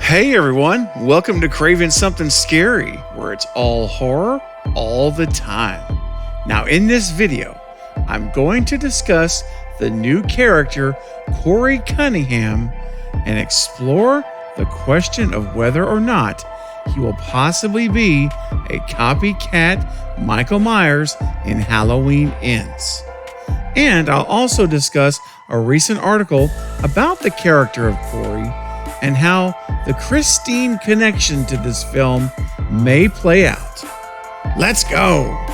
Hey everyone, welcome to Craving Something Scary, where it's all horror all the time. Now in this video, I'm going to discuss the new character, Corey Cunningham, and explore the question of whether or not he will possibly be a copycat Michael Myers in Halloween Ends. And I'll also discuss a recent article about the character of Corey and how the Christine connection to this film may play out. Let's go!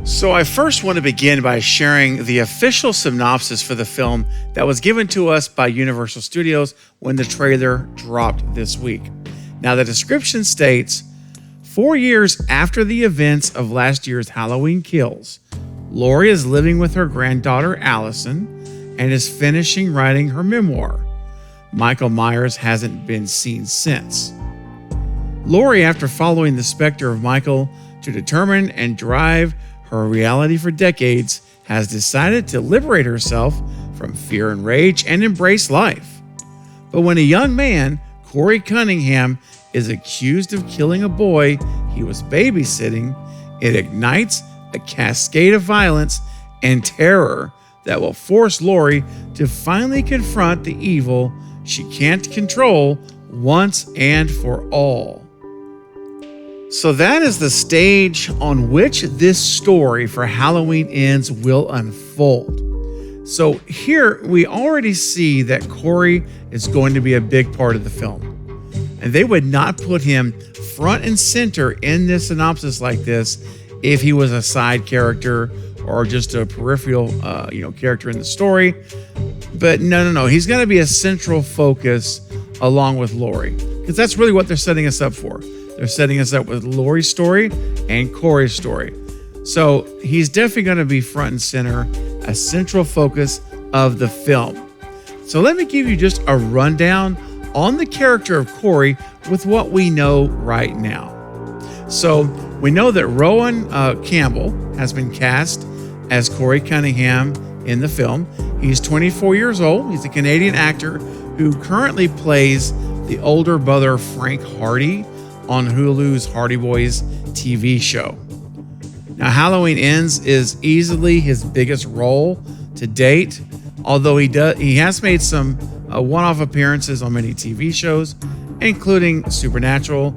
So I first want to begin by sharing the official synopsis for the film that was given to us by Universal Studios when the trailer dropped this week. Now the description states, 4 years after the events of last year's Halloween Kills, Lori is living with her granddaughter Allison and is finishing writing her memoir. Michael Myers hasn't been seen since. Lori, after following the specter of Michael to determine and drive her reality for decades, has decided to liberate herself from fear and rage and embrace life. But when a young man, Corey Cunningham, is accused of killing a boy he was babysitting, it ignites a cascade of violence and terror that will force Lori to finally confront the evil she can't control once and for all. So that is the stage on which this story for Halloween Ends will unfold. So here we already see that Corey is going to be a big part of the film. And they would not put him front and center in this synopsis like this if he was a side character or just a peripheral character in the story. But no. He's going to be a central focus along with Lori, because that's really what they're setting us up for. They're setting us up with Lori's story and Corey's story. So he's definitely going to be front and center, a central focus of the film. So let me give you just a rundown on the character of Corey with what we know right now. So we know that Rowan Campbell has been cast as Corey Cunningham in the film. He's 24 years old. He's a Canadian actor who currently plays the older brother Frank Hardy on Hulu's Hardy Boys TV show. Now, Halloween Ends is easily his biggest role to date, although he has made some one-off appearances on many TV shows, including Supernatural,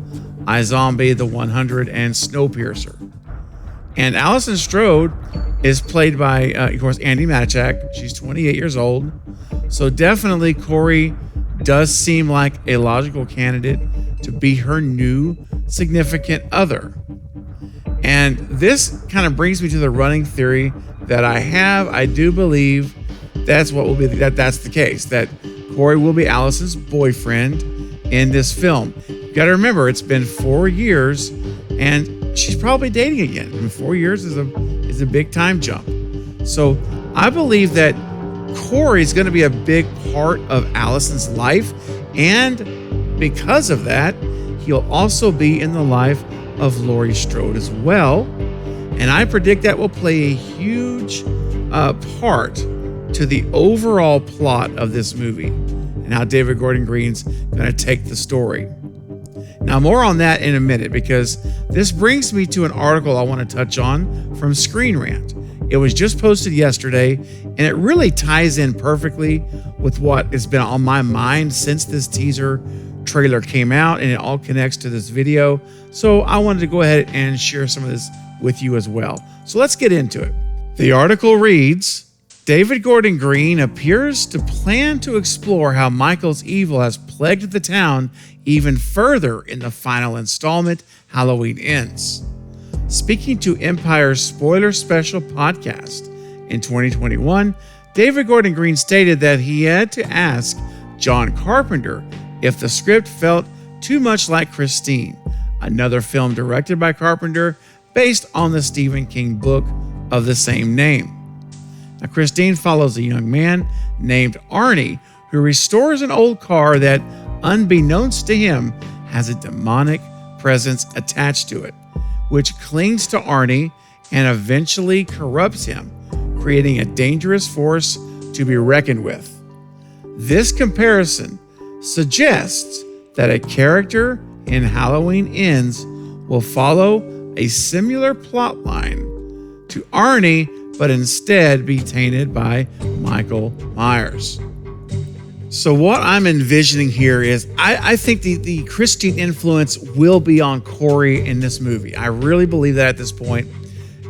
iZombie, The 100, and Snowpiercer. And Allison Strode is played by, of course, Andi Matichak. She's 28 years old. So definitely Corey does seem like a logical candidate to be her new significant other. And this kind of brings me to the running theory that I have. I do believe that's the case, that Corey will be Allison's boyfriend in this film. You got to remember, it's been 4 years and she's probably dating again. I mean, 4 years is a big time jump. So I believe that Corey is going to be a big part of Allison's life, and because of that, he'll also be in the life of Laurie Strode as well. And I predict that will play a huge part to the overall plot of this movie and how David Gordon Green's going to take the story. Now, more on that in a minute, because this brings me to an article I want to touch on from Screen Rant. It was just posted yesterday, and it really ties in perfectly with what has been on my mind since this teaser trailer came out, and it all connects to this video. So I wanted to go ahead and share some of this with you as well. So let's get into it. The article reads, David Gordon Green appears to plan to explore how Michael's evil has plagued the town even further in the final installment, Halloween Ends. Speaking to Empire's Spoiler Special podcast in 2021, David Gordon Green stated that he had to ask John Carpenter if the script felt too much like Christine, another film directed by Carpenter based on the Stephen King book of the same name. Now, Christine follows a young man named Arnie who restores an old car that, unbeknownst to him, has a demonic presence attached to it, which clings to Arnie and eventually corrupts him, creating a dangerous force to be reckoned with. This comparison suggests that a character in Halloween Ends will follow a similar plot line to Arnie, but instead be tainted by Michael Myers. So what I'm envisioning here is I think the Christine influence will be on Corey in this movie. I really believe that at this point.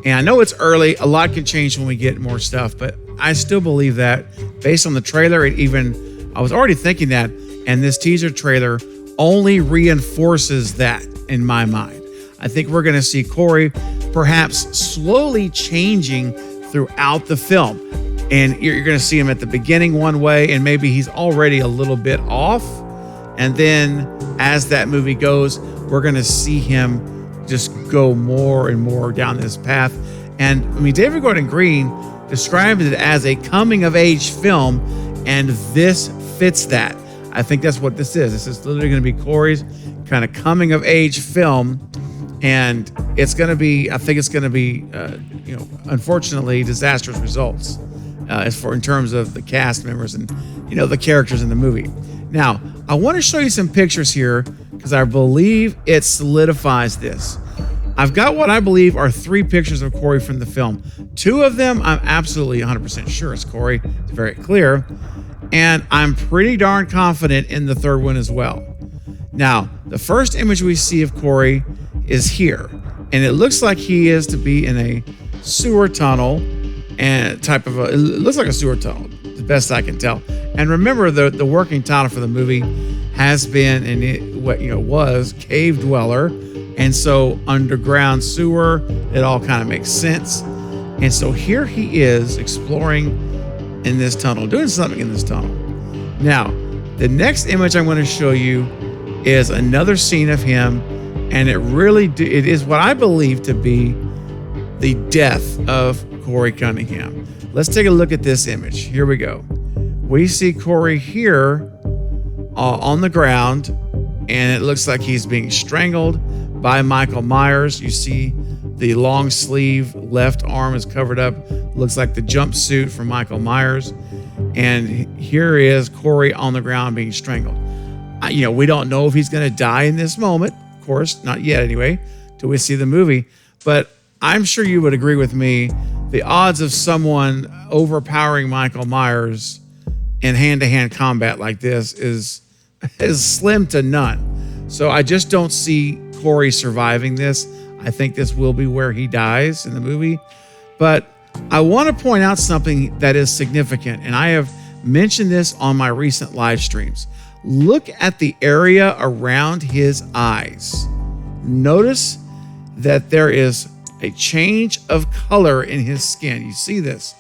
And I know it's early. A lot can change when we get more stuff, but I still believe that based on the trailer. I was already thinking that, and this teaser trailer only reinforces that in my mind. I think we're going to see Corey perhaps slowly changing throughout the film. And you're going to see him at the beginning one way, and maybe he's already a little bit off. And then as that movie goes, we're going to see him just go more and more down this path. And I mean, David Gordon Green described it as a coming of age film, and this fits that. I think that's what this is. This is literally going to be Corey's kind of coming of age film. And it's going to be, I think it's going to be, unfortunately, disastrous results in terms of the cast members and, the characters in the movie. Now, I want to show you some pictures here because I believe it solidifies this. I've got what I believe are 3 pictures of Corey from the film. 2 of them, I'm absolutely 100% sure it's Corey. It's very clear. And I'm pretty darn confident in the 3rd one as well. Now, the first image we see of Corey is here, and it looks like he is to be in a sewer tunnel, and it looks like a sewer tunnel, the best I can tell. And remember, the working title for the movie has been, and it was Cave Dweller, and so underground sewer. It all kind of makes sense. And so here he is exploring in this tunnel, doing something in this tunnel. Now, the next image I'm going to show you is another scene of him. And it is what I believe to be the death of Corey Cunningham. Let's take a look at this image. Here we go. We see Corey here on the ground, and it looks like he's being strangled by Michael Myers. You see the long sleeve left arm is covered up. Looks like the jumpsuit from Michael Myers. And here is Corey on the ground being strangled. We don't know if he's going to die in this moment. Course, not yet anyway, till we see the movie. But I'm sure you would agree with me, the odds of someone overpowering Michael Myers in hand-to-hand combat like this is slim to none. So I just don't see Corey surviving this. I think this will be where he dies in the movie. But I want to point out something that is significant, and I have mentioned this on my recent live streams. Look at the area around his eyes. Notice that there is a change of color in his skin. You see this?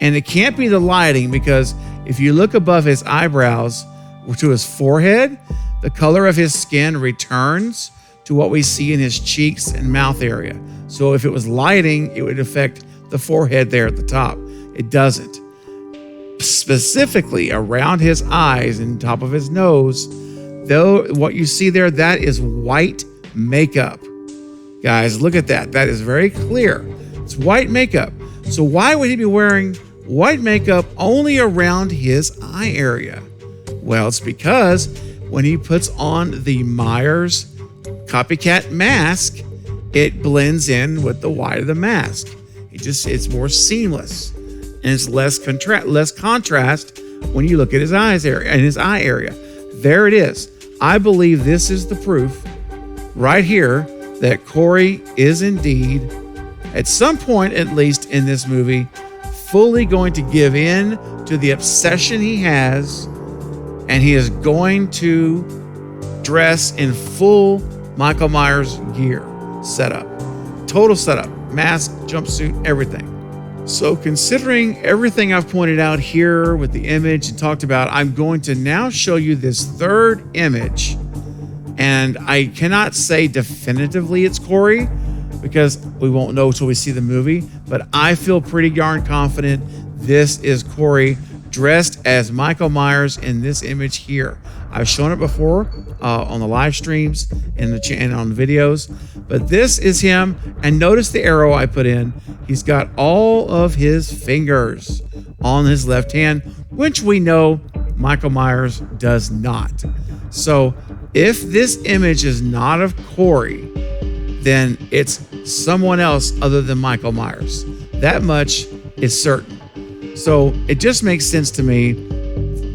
And it can't be the lighting, because if you look above his eyebrows to his forehead, the color of his skin returns to what we see in his cheeks and mouth area. So if it was lighting, it would affect the forehead there at the top. It doesn't. Specifically around his eyes and top of his nose, though, what you see there, that is white makeup. Guys, look at that. That is very clear. It's white makeup. So why would he be wearing white makeup only around his eye area? Well, it's because when he puts on the Myers copycat mask, it blends in with the white of the mask. It's more seamless. And it's less contrast when you look at his eyes area and his eye area. There it is. I believe this is the proof right here that Corey is indeed, at some point at least in this movie, fully going to give in to the obsession he has, and he is going to dress in full Michael Myers gear setup. Total setup, mask, jumpsuit, everything. So considering everything I've pointed out here with the image and talked about, I'm going to now show you this 3rd image. And I cannot say definitively it's Corey, because we won't know until we see the movie. But I feel pretty darn confident this is Corey dressed as Michael Myers in this image here. I've shown it before on the live streams and on the videos, but this is him. And notice the arrow I put in. He's got all of his fingers on his left hand, which we know Michael Myers does not. So if this image is not of Corey, then it's someone else other than Michael Myers. That much is certain. So it just makes sense to me.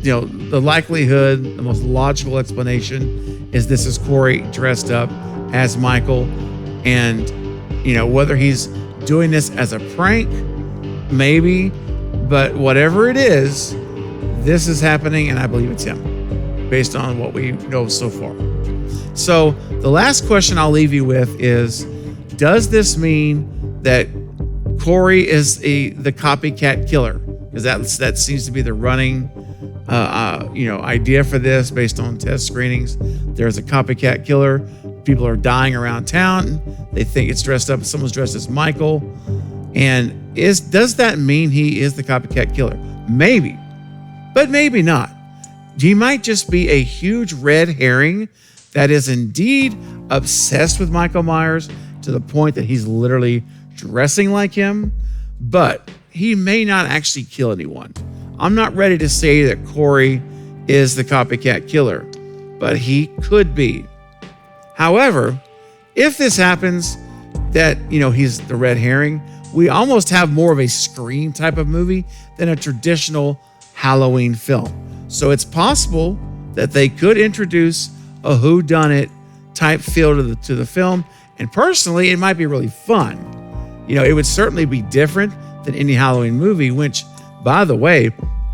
You know, the likelihood, the most logical explanation is this is Corey dressed up as Michael. And, you know, whether he's doing this as a prank, maybe, but whatever it is, this is happening, and I believe it's him based on what we know so far. So the last question I'll leave you with is, does this mean that Corey is the copycat killer? Because that seems to be the running idea for this based on test screenings. There's a copycat killer. People are dying around town. They think it's dressed up. Someone's dressed as Michael. And does that mean he is the copycat killer? Maybe, but maybe not. He might just be a huge red herring that is indeed obsessed with Michael Myers to the point that he's literally dressing like him, but he may not actually kill anyone. I'm not ready to say that Corey is the copycat killer, but he could be. However, if this happens, that, you know, he's the red herring, we almost have more of a Scream type of movie than a traditional Halloween film. So it's possible that they could introduce a whodunit type feel to the film. And personally, it might be really fun. You know, it would certainly be different than any Halloween movie, which, by the way,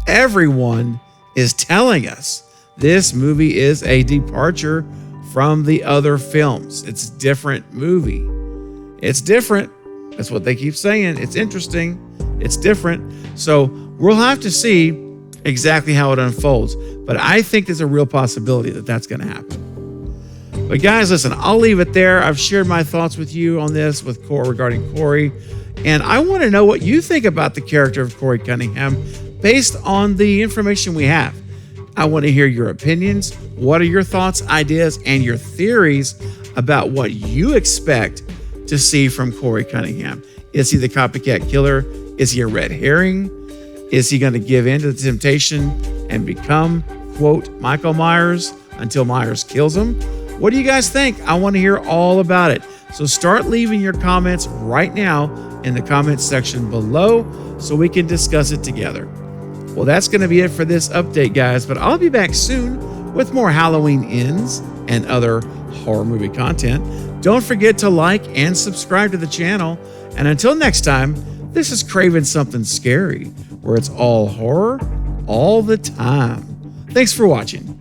everyone is telling us this movie is a departure from the other films. It's a different movie. It's different. That's what they keep saying. It's interesting. It's different. So we'll have to see exactly how it unfolds. But I think there's a real possibility that that's going to happen. But guys, listen, I'll leave it there. I've shared my thoughts with you on this regarding Corey. And I want to know what you think about the character of Corey Cunningham based on the information we have. I want to hear your opinions. What are your thoughts, ideas, and your theories about what you expect to see from Corey Cunningham? Is he the copycat killer? Is he a red herring? Is he going to give in to the temptation and become, quote, Michael Myers until Myers kills him? What do you guys think? I want to hear all about it. So start leaving your comments right now in the comments section below so we can discuss it together. Well, that's going to be it for this update, guys, but I'll be back soon with more Halloween ends and other horror movie content. Don't forget to like and subscribe to the channel. And until next time, this is Craven Something Scary, where it's all horror all the time. Thanks for watching.